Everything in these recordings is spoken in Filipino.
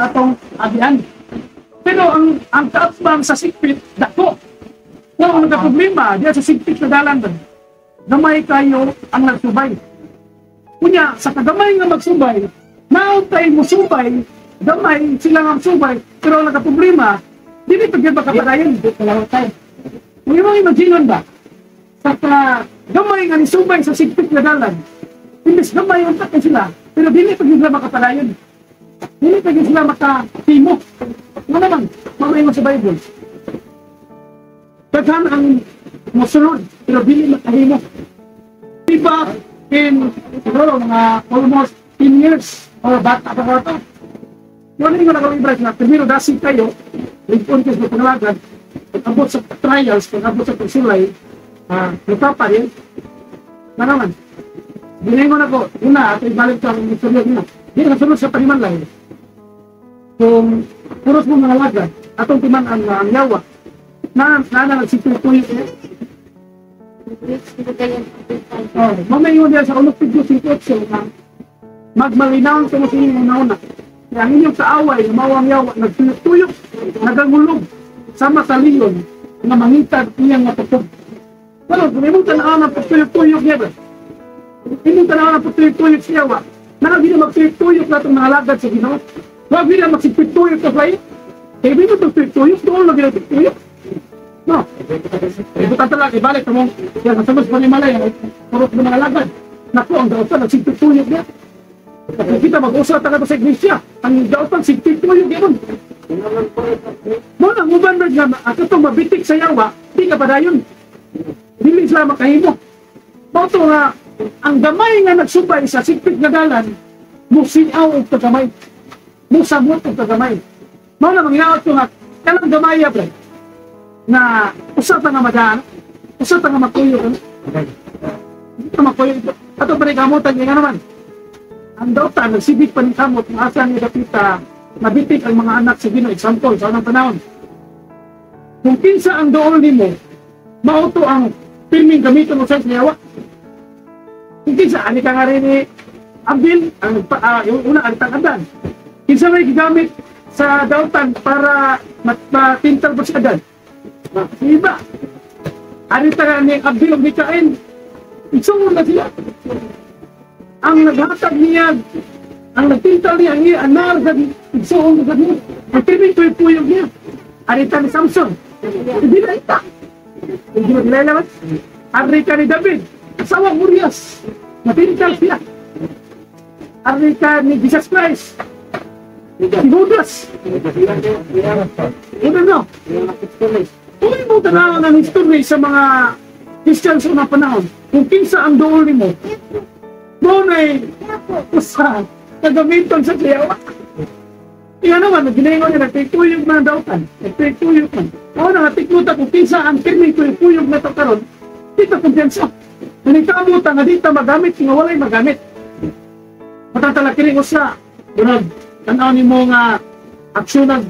atong agian. Pero ang kaatbang sa sikpit, dako. Kung ang problema, diya sa sikpit na dalan doon, gamay kayo ang nagsubay. Kunya, sa kagamay nga magsubay, nautay mo subay, gamay sila nga magsubay, pero ang nagka-problema, hindi pagyan makapadayon. Kung yung mga imaginon ba, sa gamay nga ni subay sa sikpit na dalan, imbis gamay ang takin sila, pero hindi pagyan sila makapadayon. Hindi pagyan sila makatimo. Ano naman, mamay mo sa Bible. Daghan ang musunod, pero hindi makahimo. Diba, in siguro mga almost 10 years o bata pa ko ito. Yun yung nakawibras na primero dasig kayo, lingkon kayo sa pangalagan, pag-abot sa trials, pag-abot sa pagsulay, nagpapa rin. Na naman, binay mo na ko, una, at ibalik ko ang sunod nila. Hindi na sunod sa paniman lang. Kung puros mo mga lagan, atong timan ang yawa, na nagsitutuyo niya. Mamay yun diyan sa ulok pidyo sitwasyon na magmalinaw sa mga una-una. Kaya ang inyong kaaway, mawang yawa, nagtuyok, nagangulog sa mataliyon na mangitad iyang matutog. Pero kung imong tanaw ng pagtuyok-tuyok niya ba? Imong tanaw ng pagtuyok-tuyok siya ba? Nakagin na magtuyok na itong mga lagad sa Ginoo. Huwag nila magsipit-tuyok ka ba eh? Kaya hindi mo pagtuyok-tuyok, doon lang ginagtuyok. No. Ibutan talaga, ibalik mo. Yan, masamas pa ni Malay, purot mo mga lagad. Naku, ang daotan, nagsigpit-tuyok niya. Kita mag-usap tayo sa iglesia. Ang daotan, sigpit-tuyok yun. Muna, mubandag nga, ako itong mabitik sa yawa, di ka pa dayon. Hindi sila makahimo. Bato nga, ang gamay nga nagsubay sa sigpit na dalan, musiaw o kagamay. Musamot o kagamay. Muna, mangyawat ko nga, kanang gamay ya, bro. Na usata nga madaan, usata nga makuyo. Hindi ka makuyo ito. Ato pa rin kamutan niya nga naman. Ang dautan, nagsibig pa ng kamot, ng asa niya dapita, nabitik ang mga anak sa Ginoo. Example, sa anong panahon. Kung kinsa ang doon ni mo, mauto ang pirming gamiton mo sa yawa. Kung kinsa, ani ka nga rin ni Abil, yung una, ang tangadan. Kinsa may gigamit sa dautan para matintal po siya dan. Iba. Ani taga ni Abdul Mikael. Isunod na sila. Ang naghatag niya, ang nagtintal niya, ang anar sa isunod na niya. Ang pinipuyog niya. Ani taga ni Samson. Hindi na ita. Hindi na kilala. Ari ka ni David. Asawa Urias. Natintal siya. Ari ka ni Jesus Christ. Si Judas. Ito no. Kung mo tanawan ang history sa mga Christians sa mga panahon, kung kinsa ang doon mo, doon ay sa kagamiton sa liyawa. Kaya naman, naginayin ko niya, nagtituyog na dautan. Nagtituyog na. O na, natikluta kung kinsa ang pirming tuyog na ito karon, dito kumpiyansa. Nanikamutan na dito magamit, kung walay magamit. Matatalakirin ko sa, durag, tanaw ni mo nga aksyon ng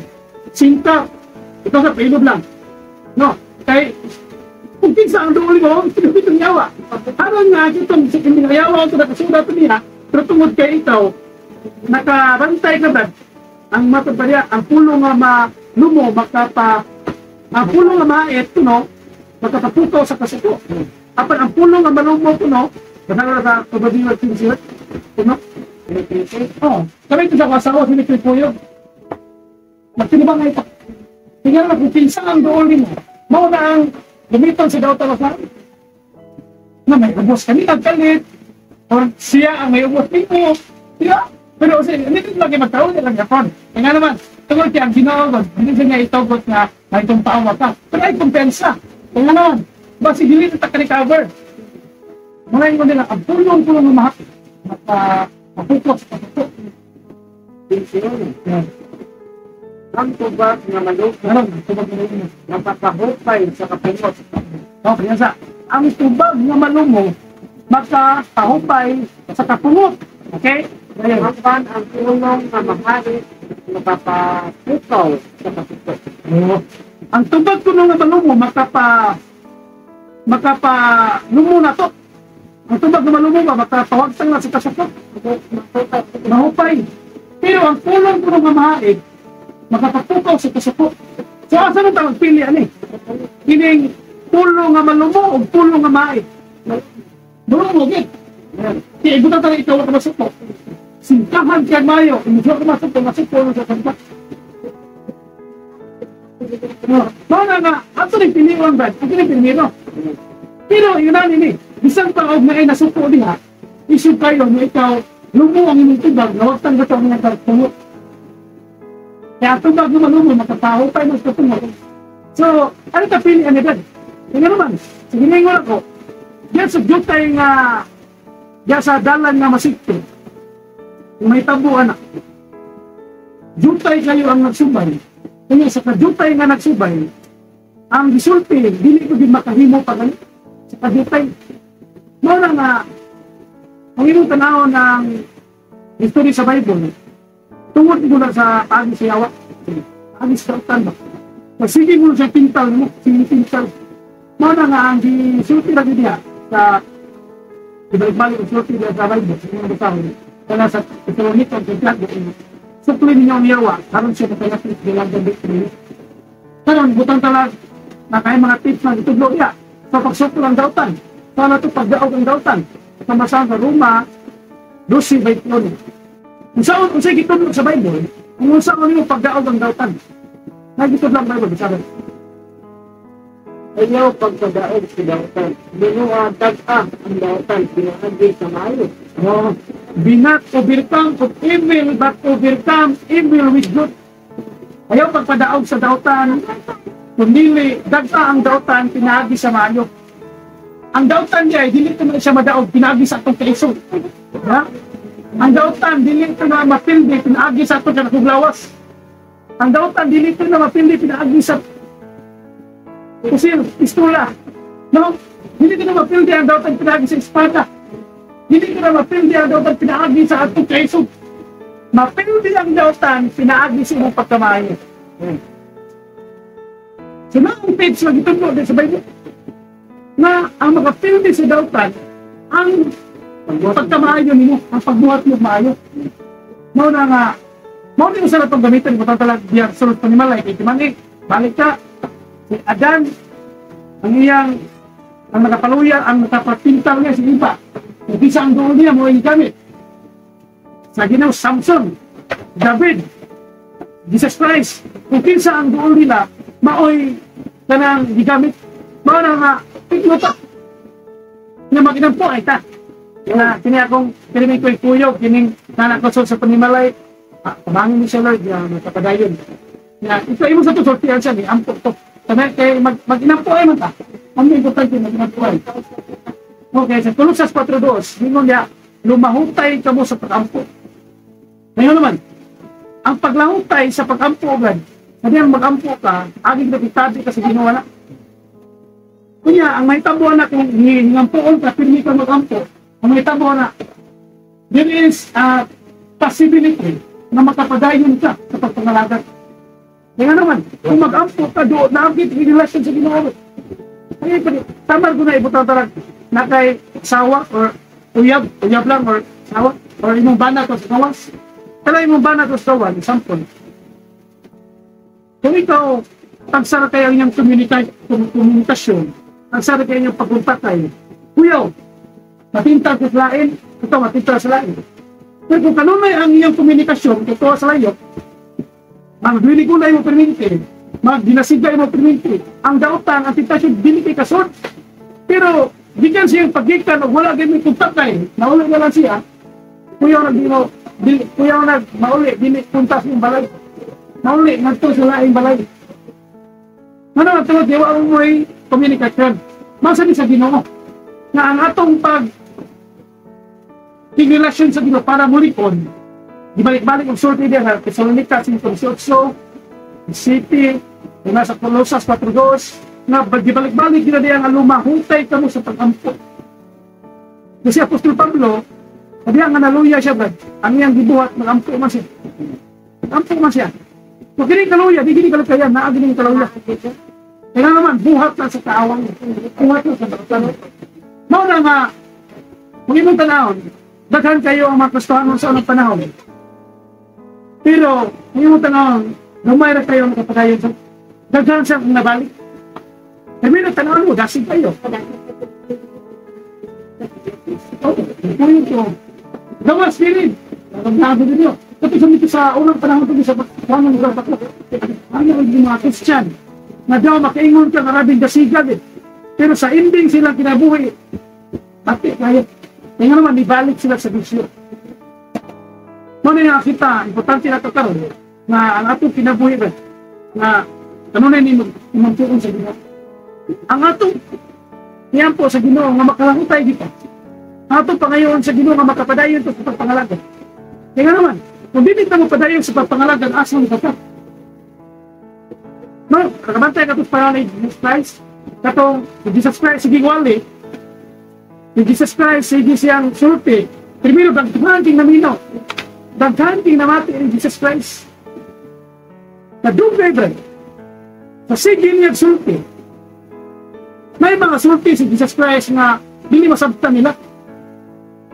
sinta. Ito sa pailod lang. No, kay kung kinsa ang doon mo, sinubit ang yawa. Harang nga, itong hindi nga yawa ito nakasulat niya, pero tungod kay ikaw, nakabantay ka ba? Ang matapalya, ang pulo nga malumo, ang pulo nga maait, no, makapapukaw sa kasuko. Apan ang pulo nga malumo, no, kasama sa kabadiwag sinisilat, no? Oh, kami ito sa kasawa, sinikipuyog. Magtinibang nga ito. Tingnan na kung pinsa ang doon mo. Mau na ang gamitan sa dautan of life. Na may ubos kami nagkalit. O siya ang may ubos nito. Diba? Pero hindi ko lagi magkaroon nilang yapon. Kaya naman, tungkol siya ang ginawagod. Hindi siya niya itogot na may itong paawa ka. Pero ay kumpensa. Kaya naman, basi hindi ito ka-recover. Malayin ko nila, ang pulong-pulong ng mahati. Mapupos. Yeah. Ang tubag nga manok napakahupay sa kapungos. Okay, yan sa. Ang tubag nga malumo, makahupay sa kapungot. Okay? Ngayon, ang tulong na mahali napapapukaw sa kapungos. Ang tubag ko nga malumo, makapalumo na to. Ang tubag nga malumo ba, makapawagtang na sa kasukot. Mahupay. Pero ang pulong ko pulong nga mahaig, makapapukaw sa kasuko. So, asa nang tawag pili, ani? Kining pulong nga malumo o pulong nga mahaig. Malumo, gid. Kaya ibutan tayo ikaw ka masuko. Singkahan kaya mayo, hindi ka masuko, masuko sa kanila. Mga nga, ato rin piliwan, Brad. Ato rin pinilo. Pero, yun na nini, isang taog na ay nasuko diha, isip kayo na ikaw, lumo ang inyong tubag, na huwag tanggap ang mga kartungo. Kaya tubag naman lumo, makataho tayo ng katungo. So, ano ka pilihan ni Brad? Kaya naman, sige nga ako, diyan sa jutay nga, diyan sa dalan nga masikto, may tabuan na. Jutay kayo ang nagsubay. Kaya sa kajutay nga nagsubay, ang gisulti, dili ko din makahimo pa ganit. Sa kajutay. Muna nga, ang inyong tanaw ng history sa Bible, tungod mo lang sa pagi siyawa. Pagi sa kautan ba? Sige mo sa pintal mo, sige pintal. Muna nga, ang gisulti lagi diya sa ibalik-balik ang sulti diya sa Bible, sa inyong butahon. Kaya sa Thessalonica, ang kaglag, sukli ninyo ang yawa, karon siya kapalapit bilang gabi niyo. Karon butang talag na kay mga tips na itudlo iya sa pagsukli ang dautan. Sana to pagdaog ang dautan. Kamasan sa Roma 12:21. Kung saan gitudlo sa Bible, kung saan nimo pagdaog ang dautan. Nagitudlo ang Bible sabi. Ayaw pagkadaog sa dautan. Binuatag ang dautan, pinaagi sa mayo. Oh, be not overcome of evil, but overcome evil with good. Ayaw pagpadaog sa dautan, kundi dagta ang dautan, pinaagi sa mayo. Ang dautan niya, dili ko na siya madaog, pinaagi sa atong kaisog. Ha? Ang dautan, dili ko na mapildi, pinaagi sa atong kanakuglawas. Ang dautan, dili ko na mapildi, pinaagi sa kusil, pistola. No? Dili ko na mapildi ang dautan, pinaagi sa espada. Hindi ko na mapildi ang dautan, pinaagi sa atong kaisog. Mapildi ang dautan, pinaagi sa imong pagkamayo. So na ang page na gitudlo din sa Bible. Na ang makapildi sa dautan, ang pagkamayo nimo, ang pagbuhat mo maayo. Mao na nga, mao din sa itong gamitin, kung talag biyang sulod pa ni Malay, kay Timani, balik ka, si Adan, ang iyang, ang nakapaluya, ang nakapapintal niya si Iba. Kung isa ang doon niya, mo yung gamit. Sa Ginoo, Samson, David, Jesus Christ, kung kinsa ang doon nila, maoy kanang gigamit. Mao na nga, pigluta. Na maginampo ay ta. Kini akong, kini ko'y kuyog, kining nanakosol sa panimalay, pamangin ni siya Lord, matapadayon. Ito imo sa to, sortihan siya, ampo to. Kaya mag-inampo ay man ta. Ang importante, mag-inampo ay. Okay, sa Colossus 4:2, ningon niya, lumahutay ka mo sa pag-ampo. Ngayon naman, ang paglahutay sa pag-ampo agad, sabi ang mag-ampo ka, aging nagitabi ka sa ginawa na. Kunya, ang may tabuan na kung hingampoon ka, pinili ka mag-ampo, ang may tabuan na, there is a possibility na makapadayon ka sa pagpangalagat. Kaya naman, kung mag-ampo ka doon, naagit yung relasyon sa ginawa mo. Kaya tamar ko na ibutang tarag, na kay sawa or uyab lang or sawa or imong bana to sa kawas. Kaya imong bana to sa kawas, example. Kung ikaw, tagsara kayo niyang komunikasyon, tagsara kayo niyang pagkontakay, kuyaw, matintal ko sa lain, ito matintal sa lain. Pero kung kanunay ang iyong komunikasyon, ito sa layo, magdiligunay mo perminti, magdinasigay mo perminti, ang dautan, ang tintasyon, dili kay kasod. Pero, diyan siyang paggikan, wala ganyan may kontakay, nauli na lang siya, kuyaw mauli, dili puntas yung balay. Mauli, nagto sa laing balay. Ano, tulad, di ba mo may komunikasyon? Masa din sa Ginoo, na ang atong pag-relasyon sa Ginoo para mulikon, ibalik-balik ang short media sa Thessalonica 5:18, City, nasa Colossus 4:2, na ibalik-balik nila diyan ang lumahutay ka mo sa pag-ampo. Kasi Apostol Pablo, sabi ang naluya siya, Brad, ang iyang gibuhat, mag-ampo man siya. Ampo man siya. Kung kini kaluya, di kini kalakayan, naagin yung kaluya. Kaya naman, buhat na sa kaawang. Buhat na sa kaawang. Mao na nga, kung imong tanahon, daghan kayo ang mga kastahan sa unang panahon. Pero, ngayon mo tanong, lumay na kayo nakapadayon sa daghan siya kung nabalik. Kami na tanong mo, dasig kayo. Ngayon ko, gawas din. Nagagado din yun. Kasi sumito sa unang panahon ko sa pagkakamang lugar ako. Ano yung mga Christian? Na daw makaingon ka maraming dasigag eh. Pero sa ending silang kinabuhi. Pati kahit, kaya naman, ibalik sila sa bisyo. Muna yung kita, importante na ito karoon, na ang atong kinabuhi ba, na ano na yung imampuon sa Ginoo. Ang atong, yan po sa Ginoo, nga makalangutay dito. Atong pangayon sa Ginoo, nga makapadayon ito sa pagpangalagan. Kaya naman, kung di mo padayon sa pagpangalagan, asa mo ka. No, kakabantay ka ito para ni Jesus Christ. Katong, si Jesus Christ, sige wali. Si Jesus Christ, sige siyang sulti. Primero, daghanting na minaw. Daghanting na mati ni Jesus Christ. Nadugay ba? Sa sige niya sulti. May mga sulti si Jesus Christ na hindi masabtan nila.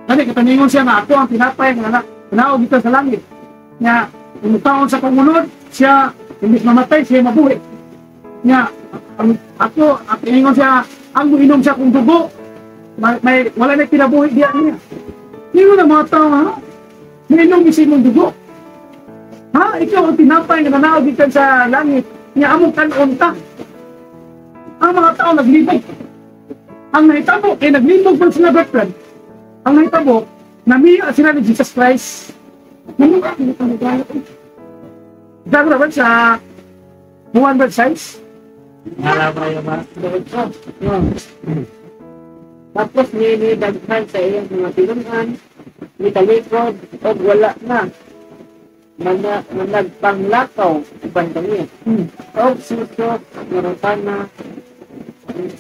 Kasi kataningon siya na ako ang tinapay ng anak. Panaog ito sa langit. Nga, umutaon sa pangunod, siya hindi mamatay, siya mabuhi. Nga, ako, tiningon siya, ang inom siya kung dugo, wala na pinabuhi diyan niya. Hindi mo na mga tao, ha? May inom isi mong dugo. Ha? Ikaw ang tinapay na nanaog ito sa langit. Nga, among kanunta. Ang mga tao naglibog. Ang nahitabo, naglibog pa sila brethren. Ang nahitabo, namiya sila ni Jesus Christ. Namiya sila ni Jesus Christ. Dago naman sa Juan Baptist. Alam mo yung mga doon ko. Tapos nilidaghan sa iyong mga tinungan, nitalikod, o wala na. Managpanglakaw, ibang niya. O suso, marutana,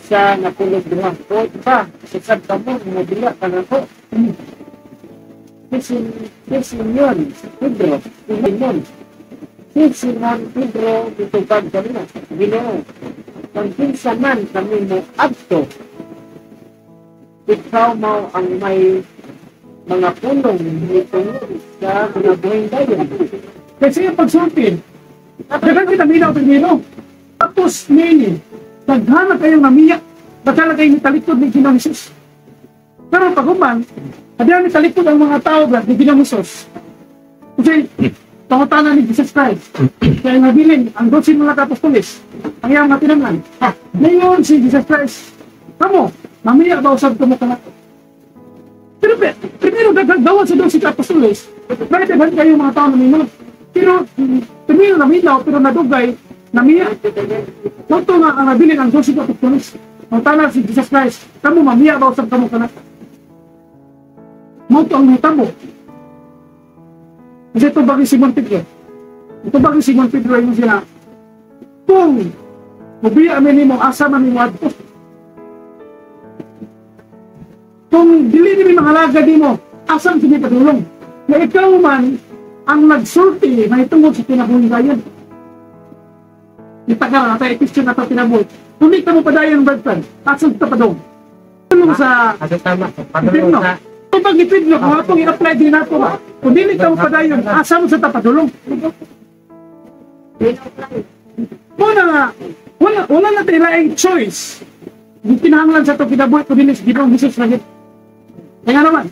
sa napulog duha. O ba, sisad ka mo, mabila ka na po. Kisin yun, Pedro, yun. Kisin Pedro, ditubag ka na, Ginoo. Kung kinsa man kami mo adto, ikaw mo ang may mga pulong nito sa mga buhay dayon. Kasi yung pagsulpin, dagan kita minaw primero. Tapos nini, daghana kayong namiya, daghana kayong nitalikod ni Ginoong Hesus. Pero paguman, hadyan nitalikod ang mga tao ni Ginoong Hesus. Kasi, pangutanan ni Jesus Christ. Kaya nabilin, ang 12 mga apostoles, ang iyang matinangan. Ngayon si Jesus Christ, kamo, mamiya ba usab ko mo ka na? Pero primero dagdawan sa 12 apostoles, bakit daghan kayo mga tao na minunod? Pero, primero naminaw, pero nadugay, namiya. Ito nga ang nabilin ang 12 apostoles. Pangutanan si Jesus Christ, kamo, mamiya ba usab ka mo ka na? Mauto ang hitabo. Kasi ito bagay Simon Pedro. Ito bagay Simon Pedro yung sila. Kung mabiya amin mo, asa man mo adto. Kung dili ni mga laga di mo, asam sini padulong. Na ikaw man ang nagsulti na itungod sa pinabungayan. Itagara natin, i-question natin pinabun. Kung di ka mo padayon, Bertrand, asam ka padong. Tulong sa... Asa tama, padulong sa... Kung pag-ipidlo, kung atong i-apply din nato ba? Kung dili ka mo padayon, asam sa tapadulong. Muna nga, wala na tayo laing choice. Yung kinahanglan sa ito, kinabuhi ko din is Ginoong Hesus lagi. Kaya naman,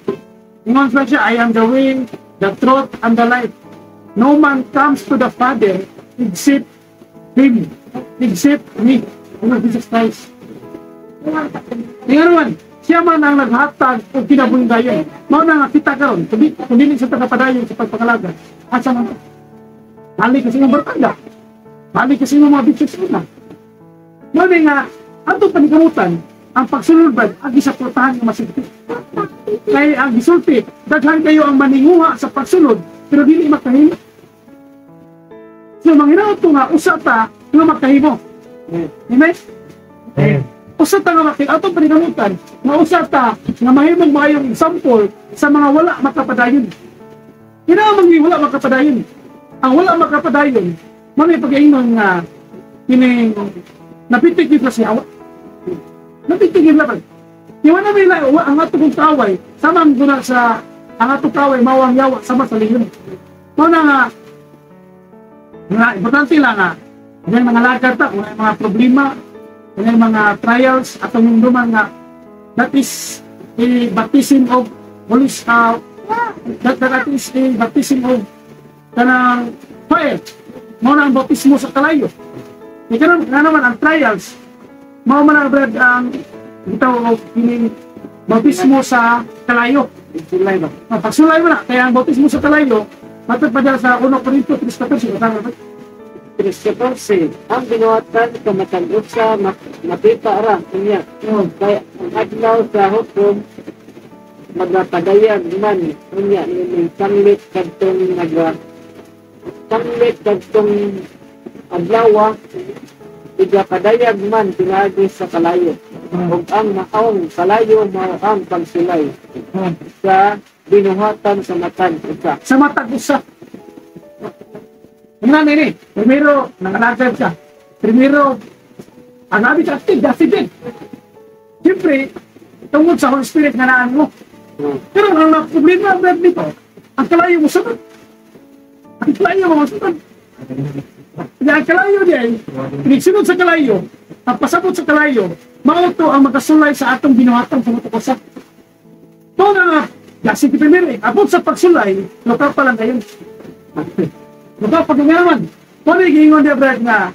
ingon sa siya, I am the way, the truth, and the life. No man comes to the Father except Him, except me. Ano, Jesus Christ. Kaya naman, siya man ang naghatag o kinabuhi gayon. Mao na nga kita karon, kung dili sa tagapadayon sa pagpangalaga, asa man. Balik kasi yung barkada. Balik kasi yung mga bitches na. Mao nga, ato panikamutan, ang pagsulod ba, ang isaportahan ng masigti. Kaya ang gisulti, daghan kayo ang maninguha sa pagsulod, pero dili makahimo. So, manghinaw ito nga, usata nga makahimo. Amen? Usa ta nga makahimo, atong panikamutan, nga usata nga mahimong mayong example sa mga wala makapadayon. Kinaamang wala makapadayon. Ang wala makapadayon, manay pag-iinon nga, napitig nila siya. Napitig nila ba? Iwan na nila, ang ato kong kaway, sama doon sa, ang ato kaway, mawang yawa, sama sa lingon. Mao na nga, Nga, importante lang nga, yung mga lagad ta, kung may mga problema, kung may mga trials, at yung duman nga, that is a baptism of Holy that is a baptism of kanang fire. Mao na ang baptismo sa kalayo. Ikaw na naman ang trials. Mao man ang brad ang ito kining baptismo sa kalayo. Sulay ba? Pagsulay mo na, kaya ang baptismo sa kalayo, matod pa dyan sa 1 Corinto 3:14, kasama ba? 3:14, ang binuhatan kamatag-ut sa makita ra niya. Kaya ang adlaw sa hukom magpadayan man niya ni sanglit kadtong sanglit kadtong adlaw igapadayan man pinagi sa kalayo. Ug ang maong kalayo mao ang pagsulay sa binuhatan sa matag usa. Sa matag usa. Ano nini? Primero, nangalagad ka. Primero, ang abit active, din. Siyempre, tungkol sa Holy Spirit na naan mo. Pero ang problema ang dito, ang kalayo mo sunod. Ang kalayo mo sunod. Kaya ang kalayo diyan, pinigsunod sa kalayo, ang pasabot sa kalayo, mauto ang magkasulay sa atong binuhatang sa matukosa. Ito na nga, kasi primero, abot sa pagsulay, lokal pa lang ngayon. Lokal pa naman. Kung naging niya, Brad, nga,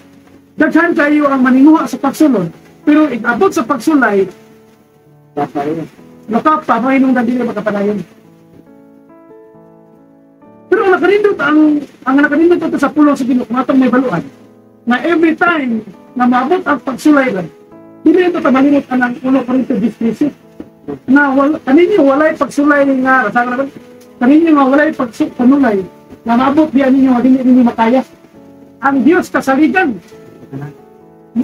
daghan kayo ang maninguha sa pagsulod, pero abot sa pagsulay, lokal pa, mahinong na dili makapanayon. Pero ang nakanindot ito sa pulong sa Ginoo, matong may baluan, na every time na maabot ang pagsulay lang, hindi ito tamalimot ang 1 Corinto 10:13 na kaninyo walay pagsulay nga rasa naman kaninyo nga walay pagsulay na maabot diyan ninyo nga dili ninyo makaya. Ang Dios kasaligan.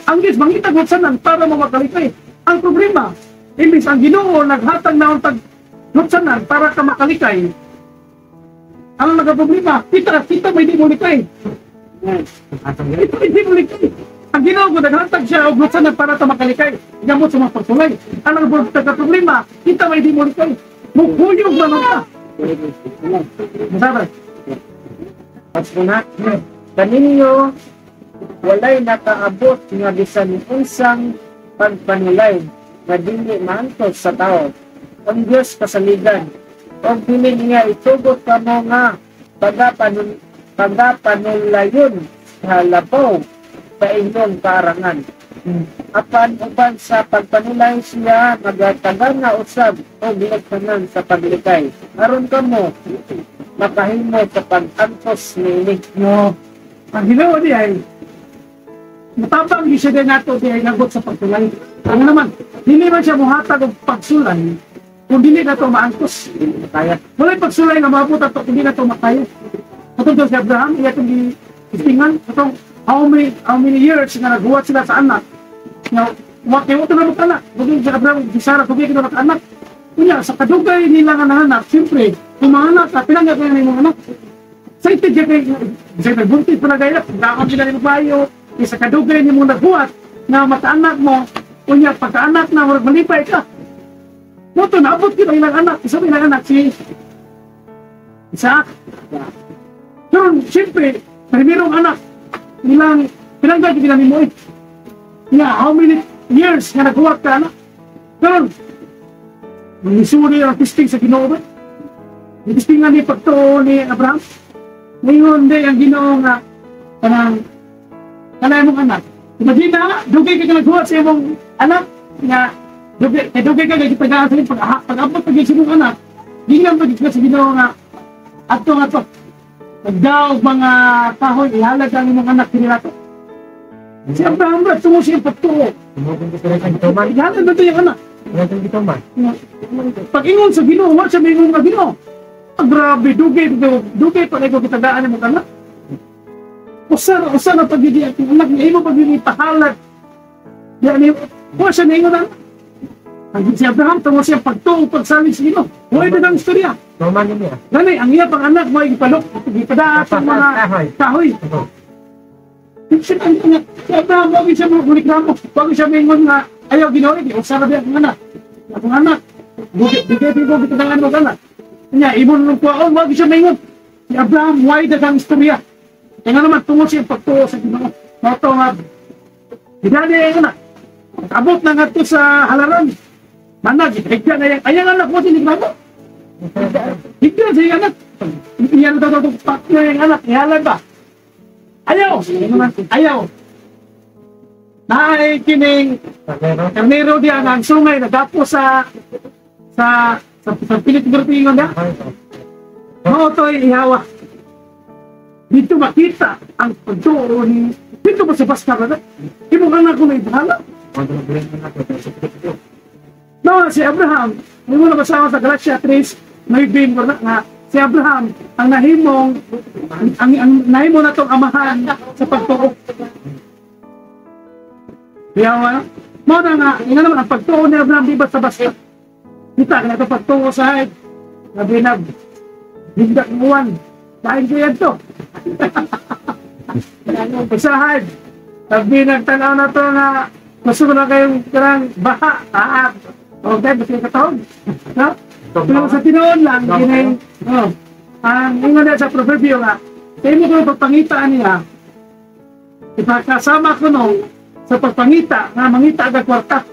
Ang Dios mangitag hutsanan para makalikay. Ang problema, imbis ang Ginoo naghatag na untag hutsanan para ka makalikay. Ang nagproblema, kita may di mo likay. Ito hindi mo likay. Ang Ginoo ko naghatag siya og hutsanan para ta makalikay. Gamot sa mga pagsulay. Ang nagproblema, kita may di mo likay. Mukuyog na ka. Masabat. Pagsunat, kaninyo walay nakaabot nga bisan unsang pagpanulay nga dili maantos sa tao. Ang Dios kasaligan o dili niya itugot kamo nga pagapanulayon sa labaw sa inyong karangan. Apan uban sa pagpanulay siya magatagan nga usab o ginagtanan sa paglikay. Aron kamo makahimo sa pag-antos nini. No. Ang Ginoo di ay matabang di siya din nato di ay nagot sa pagsulay. Ano naman, hindi man siya muhatag og pagsulay kung dili na ito maangkos. Kaya Wala'y pagsulay nga maabot ato kung dili na ito makaya. Katong si Abraham, iya itong istingan, katong how many years nga nagbuhat sila sa anak. Nga, wakay ito na mag-anak. Kung si Abraham, si Sarah, kung ito na mag-anak. Kunya, sa kadugay nila nga nahanak, siyempre, kung mga anak, pinanggap na yung mga anak. Sa ito, sa nagbuntis pa na gaya, kung sila ni Mabayo, sa kadugay ni mong nagbuhat, na mata-anak mo, kunya, pagka-anak na, malipay ka. Moto, naabot ko ng ilang anak. Isa ilang anak, si Isaac. So, siyempre, primerong anak, nilang, pinanggap ko ni Moy. How many years nga naghuwag ka, anak? Pero, nisuri ang testing sa Ginoo ba? Yung testing nga ni pagtuo ni Abraham. Ngayon, di ang Ginoo nga, kanang mong anak. Imagine na, dugay ka naghuwag sa imong anak, nga, dugay ka nagitagaan sa iyo, pag-abot pag-ibig sa imong anak, di lang pag-ibig sa Ginoo nga, ato, pagdaog mga kahoy, ihalag ang imong anak, kinilato. Si Abraham ba, tungo siya pagtuo. Ihalag ba ito yung anak? Pag-ingon sa Ginoo, wala siya may ingon nga Ginoo. Grabe, dugay pa ikaw kitagaan mo anak. Usa na pag-ibig ang anak niya, imo pag-ibig pahalag. Wala siya na ingon anak. Ang si Abraham, tungo siya pagtuo, pagsalig sa Ginoo. Wala ito ng istorya. Ganay, ang iya pang anak mo ay ipalok, ipadaan sa mga kahoy. Si Abraham, wag siya magreklamo, wag siya maingon nga, ayaw Ginoo, di usa na biya ang anak. Ang anak, bigay mo bitadangan mo anak. Kanya, ibon ng kuwaon, wag siya maingon. Si Abraham, why dagang istorya? Kaya nga naman, tungo siya pagtuo sa Ginoo. Mato nga, hinali nga na. Abot na nga ito sa halaran. Manag, higyan na yan. Ayang anak mo, sinigramo. Higyan sa yung anak. Iyan daw daw pakyo yung anak. Ihalan ba? Ayaw. Ayaw. Naikining karnero diyan ang sungay na dapo sa pilit bertingon na. Mao to'y ihawa. Dito makita ang pagturo ni dito ba sa Pascal na? Imo anak ko na ibahala. No, si Abraham, may muna kasama sa Galatia 3, may bin ko na nga, si Abraham, ang nahimong nahimo na itong amahan sa pagtuo. Kaya mo na nga, yun naman, ang pagtuo ni Abraham, di ba sa basta? Kita, kaya ito pagtuo sa haid, sabi na, hindak muwan, kain ko yan to. Sa haid, sabi nagtanaw na to na, gusto na kayong karang baha, taat. Okay, basta yung katawag. No? Pero sa tinoon lang, ginay, ang ingon na sa proverbio nga, kayo mo kung pagpangitaan niya, ipakasama ko no, sa pagpangita, nga mangita agad kwarta.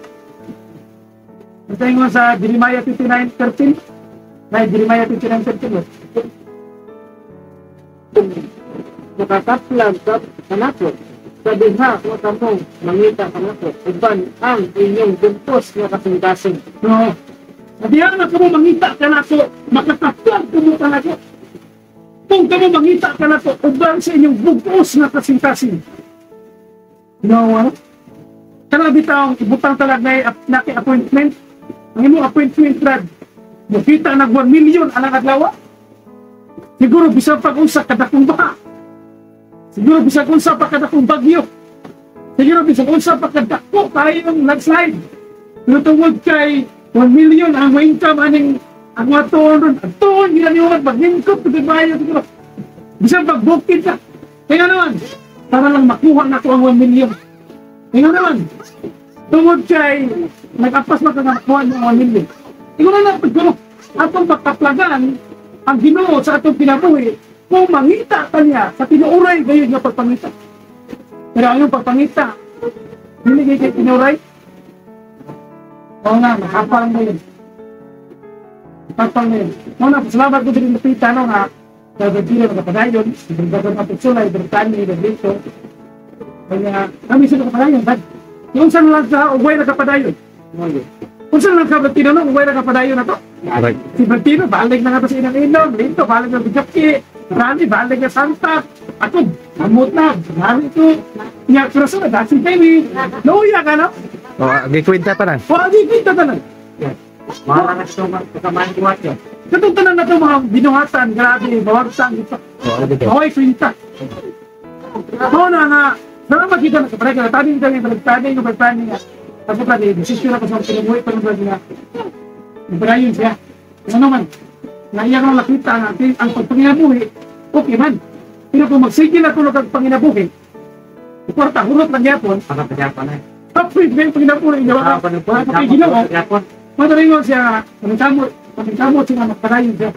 Ito yung sa Jeremiah 59:13. Ay, Jeremiah 59:13. Nakakaplag ka kanako. Sabi ha, kung kamong mangita kanako, iban ang inyong bumpos na kasing-kasing. No. Sabihan na kamo mangita ka na ko, makakaplag kamo ka na ko. Kung kamo mangita ka na ko, uban sa inyong bugos na kasing-kasing. No, kana bitaw ibutang talag na appointment. Ang imong appointment rad. Mukita nag 1 million alang adlaw. Siguro bisag pag-usa kada kung baha. Siguro bisag unsa pa kada kung bagyo. Siguro bisag unsa pa kada ko tayong nag-slide. Pero tungod kay 1 million ang income aning ang mga tuon tuon gila niyo mag-income to bayo siguro. Bisag pagbukid ka. Kaya naman para lang makuha na ko ang 1 million. Kaya naman tungod kay nag-apas na ka nakuha ng 1 million. Ikaw na lang pagkulo atong pagkaplagan ang Ginoo sa atong kinabuhi kung mangita ka niya sa tinuuray gayon nga pagpangita. Pero ang iyong pagpangita, hindi kayo tinuuray? Oo nga, makapal na yun. Makapal na yun. Muna, salamat ko din napita no nga sa Virginia ng Kapadayon, sa Bagang Kapitsula, Ibertani, Iberlito. Kaya kami sila Kapadayon, bad. Yung saan lang sa Uway na Kapadayon? Kung saan lang ka Bertino no, Uway na Kapadayon na to? Right. Si Bertino, balik na nga to sa inang ilog. Dito, balik na Bijaki. Rani, balik na Santa. Ako, amot na. Rani ko. Nga, pero sa dati kayo, nauya ka no? O, gikwenta pa na. O, adi kita tanan. Mara na siya magkakamanduat yun. Katong tanan na ito mga binuhatan, grabe, bawagsan ito. O, dito. Away kwinta. Oo na nga, salamat kita na kapatid ka. Tabi kita nga, pagtani nga. Ako pa, desisyon ako sa pinabuhay pa ng brad nga. Ibrayon siya. Ano naman, naiyak lang nakita nga, ang pagpanginabuhi, okay man. Pero kung magsigil ako ng panginabuhi, kwarta, hurot lang yapon, Pagkapayapan na. kapit na yung panginabuhi, gawa ka. Kapit ginoo, madalingon siya, pagkamot siya, magparayon siya.